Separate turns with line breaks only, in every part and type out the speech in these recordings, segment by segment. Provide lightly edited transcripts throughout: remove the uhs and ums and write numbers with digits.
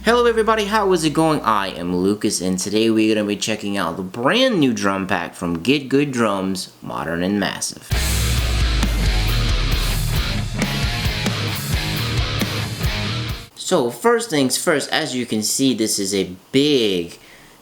Hello everybody, how is it going? I am Lucas and today we're going to be checking out the brand new drum pack from Getgood Drums, Modern and Massive. So first things first, as you can see, this is a big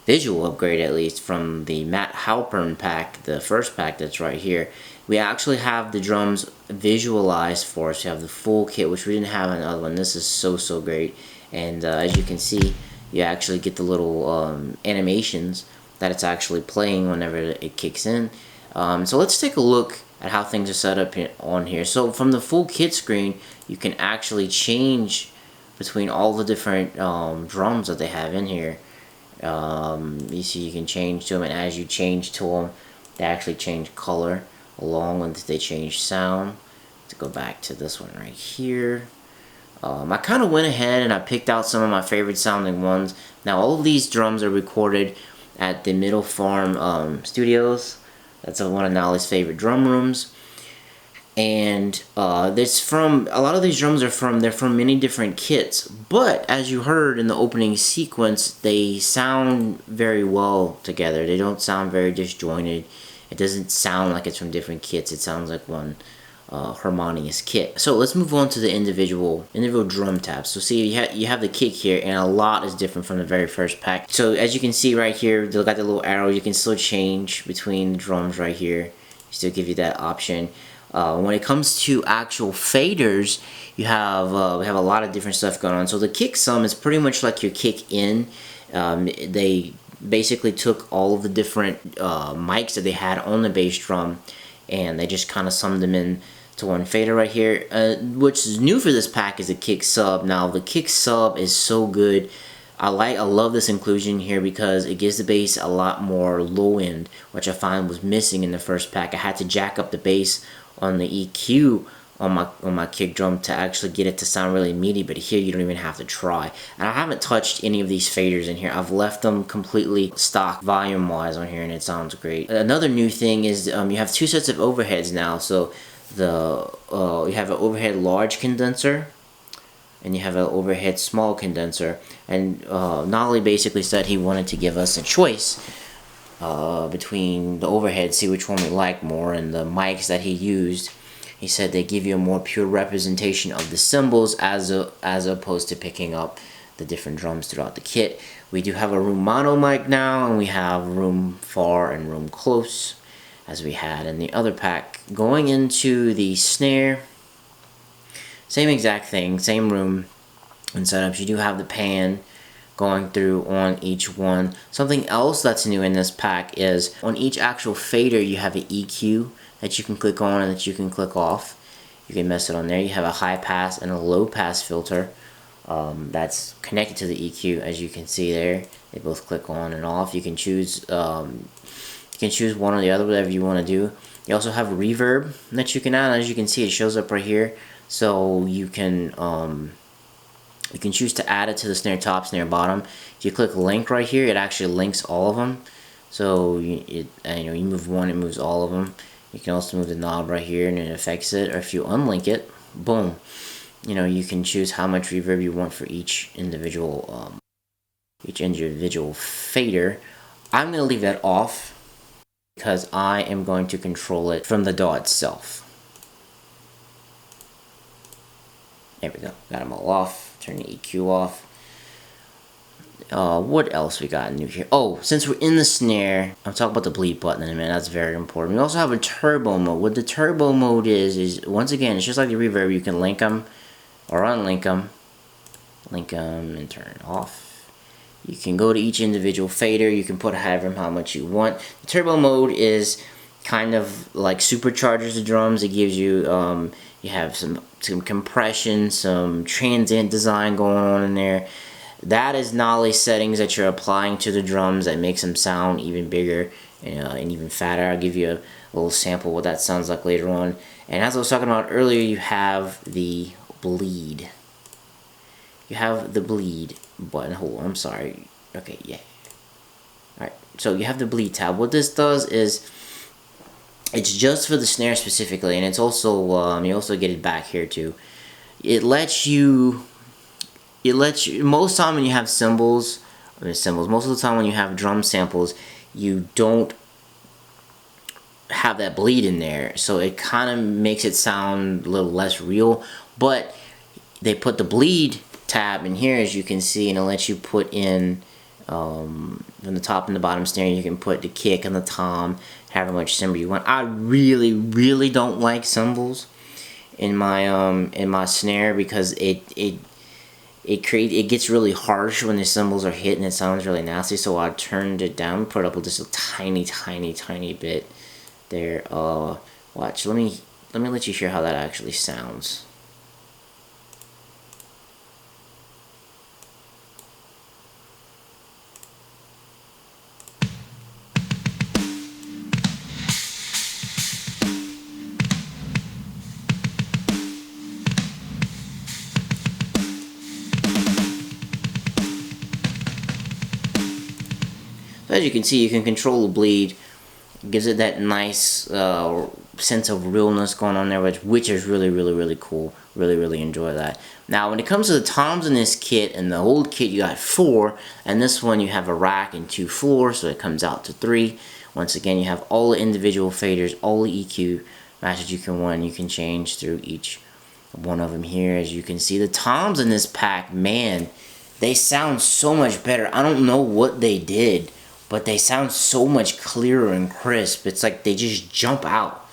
visual upgrade, at least from the Matt Halpern pack, the first pack that's right here. We actually have the drums visualized for us. We have the full kit, which we didn't have in the other one. This is so great. And as you can see, you actually get the little animations that it's actually playing whenever it kicks in. So let's take a look at how things are set up on here. So from the full kit screen, you can actually change between all the different drums that they have in here. You see you can change to them, and as you change to them, they actually change color along with they change sound. To go back to this one right here. I kind of went ahead and I picked out some of my favorite sounding ones. Now all of these drums are recorded at the Middle Farm Studios. That's one of Nolly's favorite drum rooms. And it's from, a lot of these drums are from, they're from many different kits. But as you heard in the opening sequence, they sound very well together. They don't sound very disjointed. It doesn't sound like it's from different kits. It sounds like one harmonious kit. So let's move on to the individual drum tabs. So see, you have the kick here, and a lot is different from the very first pack. So as you can see right here, they got the little arrow. You can still change between the drums right here. You still give you that option. When it comes to actual faders, you have we have a lot of different stuff going on. So the kick sum is pretty much like your kick in. They basically took all of the different mics that they had on the bass drum, and they just kind of summed them in to one fader right here. Which is new for this pack is a kick sub. Now the kick sub is so good. I love this inclusion here because it gives the bass a lot more low end, which I find was missing in the first pack. I had to jack up the bass on the EQ on my kick drum to actually get it to sound really meaty, but here you don't even have to try. And I haven't touched any of these faders in here. I've left them completely stock volume wise on here, and it sounds great. Another new thing is you have two sets of overheads now. So you have an overhead large condenser and you have an overhead small condenser, and Nolly basically said he wanted to give us a choice between the overhead, see which one we like more, and the mics that he used. He said they give you a more pure representation of the cymbals as opposed to picking up the different drums throughout the kit. We do have a room mono mic now, and we have room far and room close as we had in the other pack. Going into the snare, same exact thing, same room and setups. You do have the pan going through on each one. Something else that's new in this pack is on each actual fader you have an EQ that you can click on and that you can click off. You can mess it on there. You have a high pass and a low pass filter that's connected to the EQ, as you can see there. They both click on and off. You can choose one or the other, whatever you want to do. You also have reverb that you can add. As you can see, it shows up right here. So you can choose to add it to the snare top, snare bottom. If you click link right here, it actually links all of them. So you move one, it moves all of them. You can also move the knob right here and it affects it. Or if you unlink it, boom. You can choose how much reverb you want for each individual fader. I'm going to leave that off because I am going to control it from the DAW itself. There we go. Got them all off. Turn the EQ off. What else we got new here? Oh, since we're in the snare, I'm talking about the bleed button in a minute. That's very important. We also have a turbo mode. What the turbo mode is once again, it's just like the reverb. You can link them or unlink them. Link them and turn it off. You can go to each individual fader. You can put however how much you want. The turbo mode is kind of like supercharges the drums. It gives you you have some compression, some transient design going on in there. That is Nolly settings that you're applying to the drums that makes them sound even bigger and even fatter. I'll give you a little sample of what that sounds like later on. And as I was talking about earlier, you have the bleed. You have the bleed button. Hold on, I'm sorry. Okay, yeah. Alright, so you have the bleed tab. What this does is it's just for the snare specifically, and it's also you also get it back here too. It lets you it lets you, most time when you have cymbals, most of the time when you have drum samples, you don't have that bleed in there, so it kind of makes it sound a little less real. But they put the bleed tab in here, as you can see, and it lets you put in from the top and the bottom snare. You can put the kick and the tom, however much cymbal you want. I really don't like cymbals in my snare, because it gets really harsh when the cymbals are hit and it sounds really nasty. So I turned it down, put it up just a tiny bit there. Watch, let me let you hear how that actually sounds. So as you can see, you can control the bleed. It gives it that nice sense of realness going on there, which is really cool. Really enjoy that. Now, when it comes to the toms in this kit, in the old kit you got 4, and this one you have a rack and 2 floors, so it comes out to 3. Once again, you have all the individual faders, all the EQ matches you can want. You can change through each one of them here. As you can see, the toms in this pack, man, they sound so much better. I don't know what they did, but they sound so much clearer and crisp. It's like they just jump out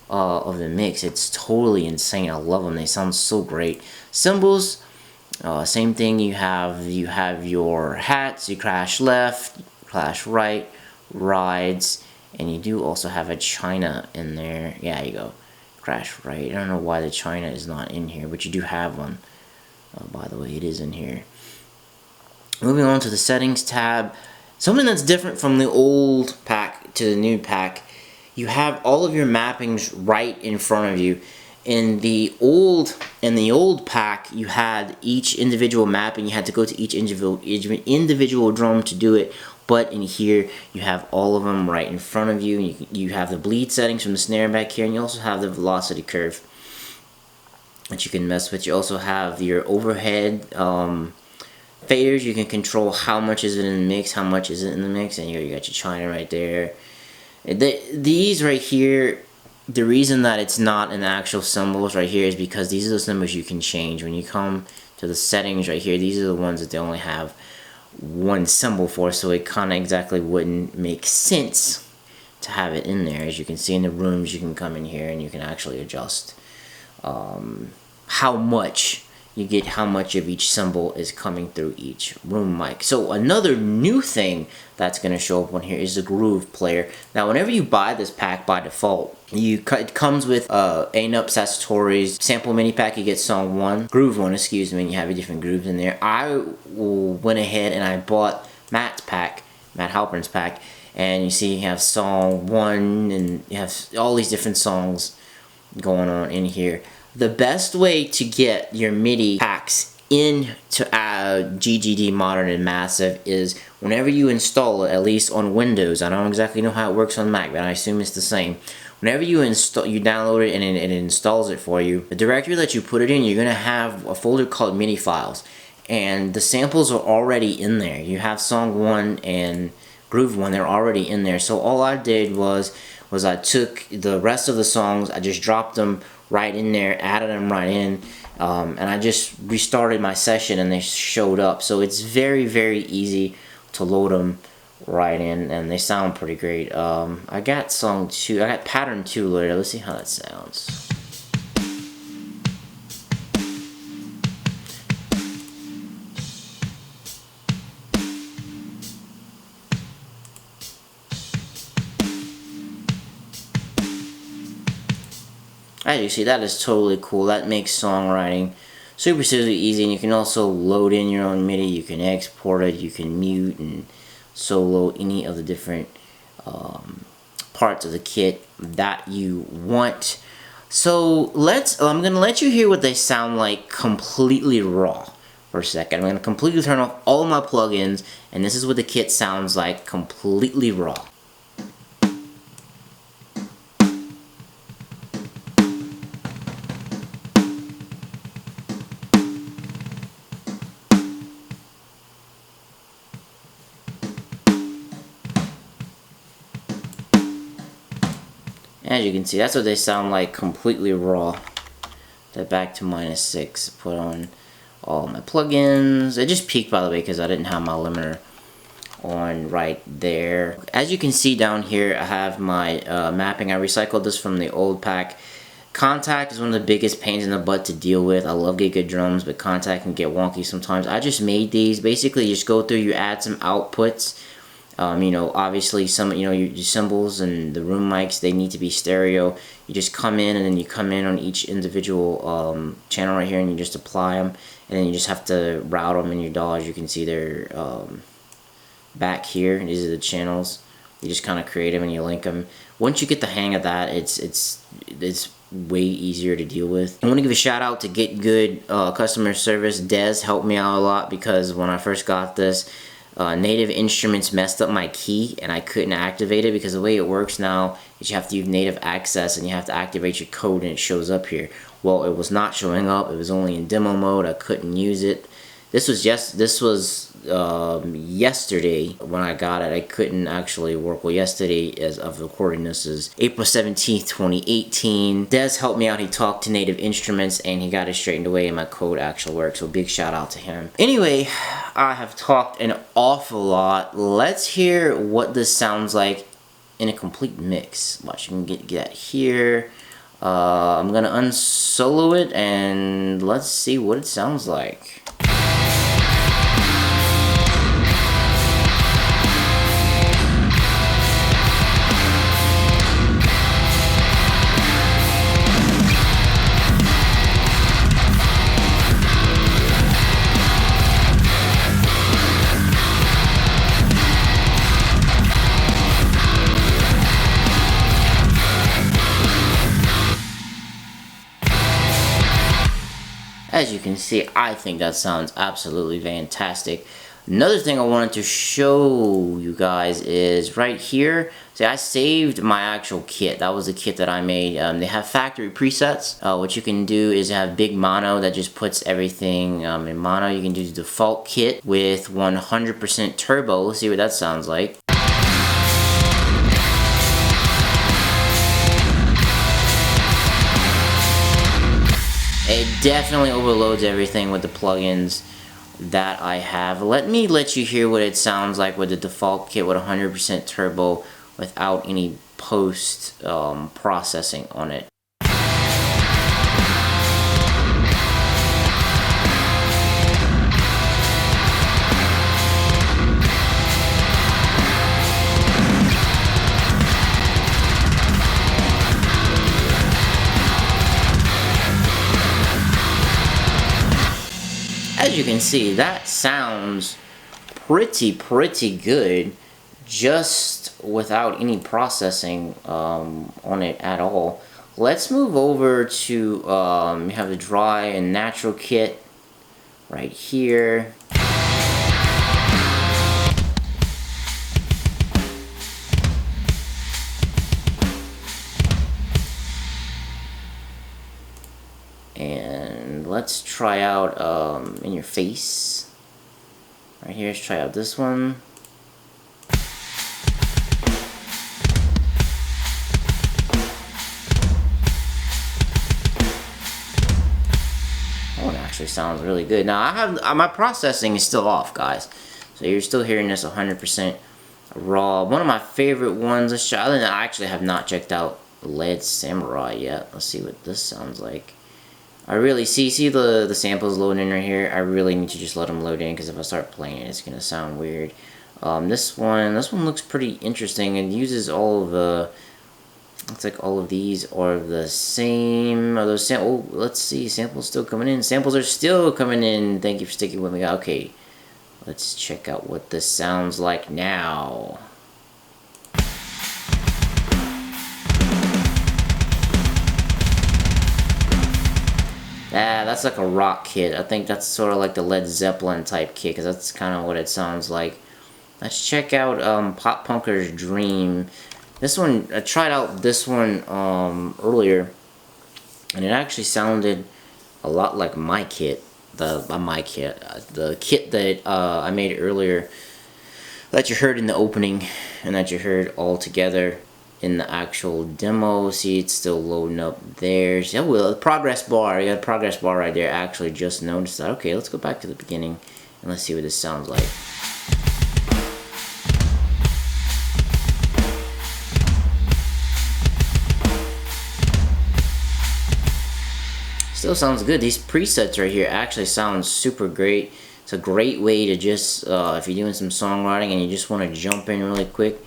of the mix. It's totally insane. I love them. They sound so great. Cymbals, same thing. You have your hats. You crash left, crash right, rides, and you do also have a China in there. Yeah, you go. Crash right. I don't know why the China is not in here, but you do have one. By the way, it is in here. Moving on to the settings tab. Something that's different from the old pack to the new pack, you have all of your mappings right in front of you. In the old pack, you had each individual mapping. You had to go to each individual drum to do it. But in here, you have all of them right in front of you. You have the bleed settings from the snare back here, and you also have the velocity curve that you can mess with. You also have your overhead faders. You can control how much is it in the mix, how much is it in the mix, and here you got your China right there. These right here, the reason that it's not in the actual symbols right here is because these are the symbols you can change. When you come to the settings right here, these are the ones that they only have one symbol for, so it kind of exactly wouldn't make sense to have it in there. As you can see in the rooms, you can come in here and you can actually adjust how much you get, how much of each symbol is coming through each room mic. So another new thing that's going to show up on here is the groove player. Now, whenever you buy this pack by default, it comes with A-Nup Satori's sample mini pack. You get song 1, groove 1, excuse me, and you have your different grooves in there. I went ahead and I bought Matt Halpern's pack, and you see you have song 1, and you have all these different songs going on in here. The best way to get your MIDI packs into GGD Modern and Massive is whenever you install it, at least on Windows. I don't exactly know how it works on Mac, but I assume it's the same. Whenever you download it and it installs it for you, the directory that you put it in, you're going to have a folder called MIDI files. And the samples are already in there. You have song 1 and groove 1, they're already in there. So all I did was I took the rest of the songs, I just dropped them right in there, added them right in, and I just restarted my session and they showed up. So it's very easy to load them right in, and they sound pretty great. I got song 2, I got pattern 2 loaded. Let's see how that sounds. As you see, that is totally cool. That makes songwriting super easy, and you can also load in your own MIDI. You can export it, you can mute and solo any of the different parts of the kit that you want. So I'm gonna let you hear what they sound like completely raw for a second. I'm gonna completely turn off all my plugins, and this is what the kit sounds like completely raw. As you can see, that's what they sound like completely raw. That back to -6. Put on all my plugins. It just peaked, by the way, because I didn't have my limiter on right there. As you can see down here, I have my mapping. I recycled this from the old pack. Contact is one of the biggest pains in the butt to deal with. I love Getgood drums, but contact can get wonky sometimes. I just made these. Basically, you just go through, you add some outputs. You know, obviously some, you know, your cymbals and the room mics, they need to be stereo. You just come in, and then you come in on each individual channel right here, and you just apply them, and then you just have to route them in your DAW. As you can see, they're back here. These are the channels. You just kind of create them and you link them. Once you get the hang of that, it's way easier to deal with. I want to give a shout out to Getgood customer service. Des helped me out a lot, because when I first got this, Native Instruments messed up my key and I couldn't activate it, because the way it works now is you have to use native access and you have to activate your code and it shows up here. Well, it was not showing up. It was only in demo mode. I couldn't use it. This was yesterday when I got it. I couldn't actually work. Well, yesterday, as of recording this, is April 17th, 2018. Des helped me out. He talked to Native Instruments and he got it straightened away, and my code actually worked. So big shout out to him. Anyway, I have talked an awful lot. Let's hear what this sounds like in a complete mix. Watch, you can get that here. I'm gonna unsolo it and let's see what it sounds like. As you can see, I think that sounds absolutely fantastic. Another thing I wanted to show you guys is right here. See, I saved my actual kit. That was the kit that I made. They have factory presets. What you can do is have big mono that just puts everything in mono. You can do the default kit with 100% turbo. Let's see what that sounds like. It definitely overloads everything with the plugins that I have. Let me let you hear what it sounds like with the default kit with 100% turbo without any post processing on it. As you can see, that sounds pretty good just without any processing on it at all. Let's move over to we have the dry and natural kit right here. And let's try out in your face. Right here, let's try out this one. Oh, it actually sounds really good. Now, I have my processing is still off, guys. So you're still hearing this 100% raw. One of my favorite ones, I actually have not checked out Lead Samurai yet. Let's see what this sounds like. I really see the samples loading right here. I really need to just let them load in, because if I start playing it, it's gonna sound weird. This one looks pretty interesting. It uses all of the, looks like all of these are the same. Are those oh, let's see, samples still coming in. Samples are still coming in. Thank you for sticking with me. Okay, let's check out what this sounds like now. That's like a rock kit. I think that's sort of like the Led Zeppelin type kit, because that's kind of what it sounds like. Let's check out Pop Punker's Dream. This one, I tried out this one earlier, and it actually sounded a lot like my kit. The kit that I made earlier, that you heard in the opening, and that you heard all together. in the actual demo. See, it's still loading up there. So, oh, well, progress bar. You got a progress bar right there. I actually just noticed that. Okay, let's go back to the beginning and let's see what this sounds like. Still sounds good. These presets right here actually sound super great. It's a great way to just, if you're doing some songwriting and you just want to jump in really quick,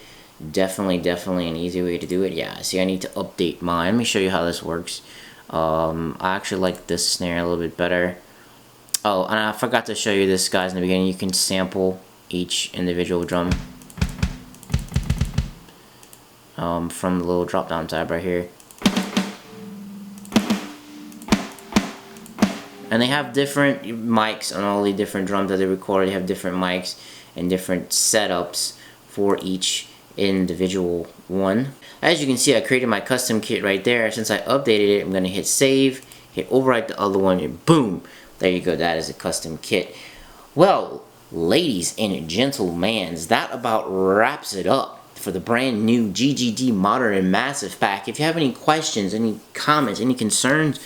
definitely an easy way to do it. Yeah, see, I need to update mine. Let me show you how this works. I actually like this snare a little bit better. Oh, and I forgot to show you this, guys, in the beginning. You can sample each individual drum from the little drop down tab right here. And they have different mics on all the different drums that they record. They have different mics and different setups for each individual one. As you can see, I created my custom kit right there. Since I updated it, I'm going to hit save, hit overwrite the other one, and boom! There you go, that is a custom kit. Well, ladies and gentlemen, that about wraps it up for the brand new GGD Modern and Massive Pack. If you have any questions, any comments, any concerns,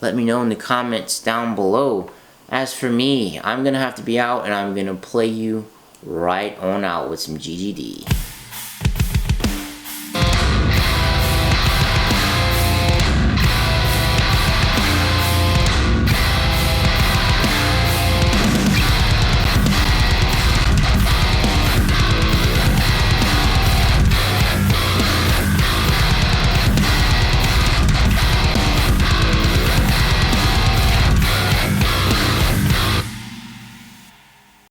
let me know in the comments down below. As for me, I'm going to have to be out and I'm going to play you right on out with some GGD.